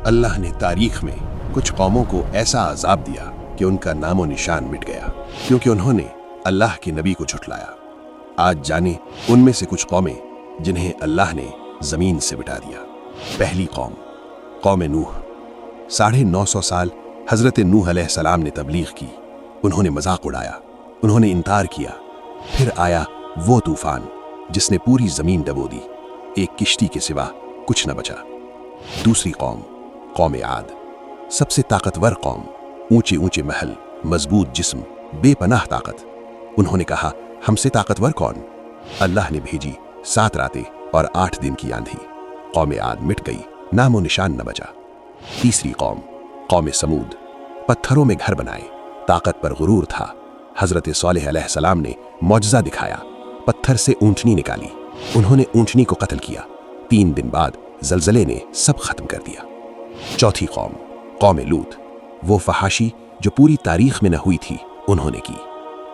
अल्लाह ने तारीख में कुछ कौमों को ऐसा अजाब दिया कि उनका नामो निशान मिट गया, क्योंकि उन्होंने अल्लाह के नबी को झुठलाया। आज जाने उनमें से कुछ कौमें जिन्हें अल्लाह ने जमीन से मिटा दिया। पहली कौम, कौम नूह। 950 साल हजरत नूह अलैहिस्सलाम ने तबलीग की। उन्होंने मजाक उड़ाया, उन्होंने इनकार किया। फिर आया वो तूफान जिसने पूरी जमीन डबो दी, एक किश्ती के सिवा कुछ न बचा। दूसरी कौम, कौम आद। सबसे ताकतवर कौम, ऊंचे ऊंचे महल, मजबूत जिस्म, बेपनाह ताकत। उन्होंने कहा, हमसे ताकतवर कौन? अल्लाह ने भेजी 7 रातें और 8 दिन की आंधी। कौम आद मिट गई, नामो निशान न बचा। तीसरी कौम, कौम समूद। पत्थरों में घर बनाए, ताकत पर गुरूर था। हजरत सालेह अलैहिस्सलाम ने मौजज़ा दिखाया, पत्थर से ऊंटनी निकाली। उन्होंने ऊंटनी को कत्ल किया। 3 दिन बाद जलजले ने सब खत्म कर दिया। चौथी कौम, कौम लूत। वो फहाशी जो पूरी तारीख में न हुई थी, उन्होंने की।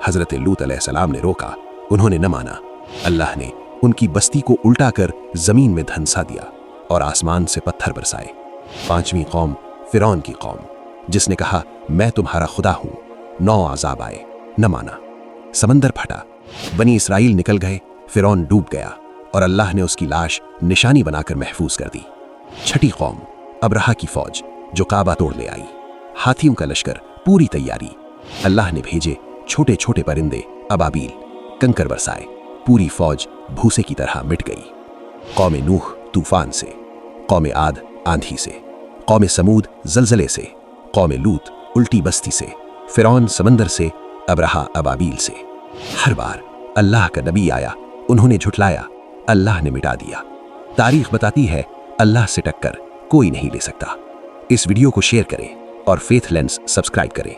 हजरत लूत अलैहिस्सलाम ने रोका, उन्होंने न माना। अल्लाह ने उनकी बस्ती को उल्टा कर जमीन में धंसा दिया और आसमान से पत्थर बरसाए। पांचवी कौम, फिरौन की कौम, जिसने कहा, मैं तुम्हारा खुदा हूं। 9 अजाब आए, न माना। समंदर फटा, बनी इसराइल निकल गए, फिरौन डूब गया और अल्लाह ने उसकी लाश निशानी बनाकर महफूज कर दी। छठी कौम, अब्रहा की फौज जो काबा तोड़ ले आई। हाथियों का लश्कर, पूरी तैयारी। अल्लाह ने भेजे छोटे छोटे परिंदे, अबाबील, कंकर बरसाए। पूरी फौज भूसे की तरह मिट गई। कौम नूह तूफान से, कौम आद आंधी से, कौम समूद जलजले से, कौम लूत उल्टी बस्ती से, फिरौन समंदर से, अब्रहा अबाबील से। हर बार अल्लाह का नबी आया, उन्होंने झुठलाया, अल्लाह ने मिटा दिया। तारीख बताती है, अल्लाह से टक्कर कोई नहीं ले सकता। इस वीडियो को शेयर करें और फेथ लेंस सब्सक्राइब करें।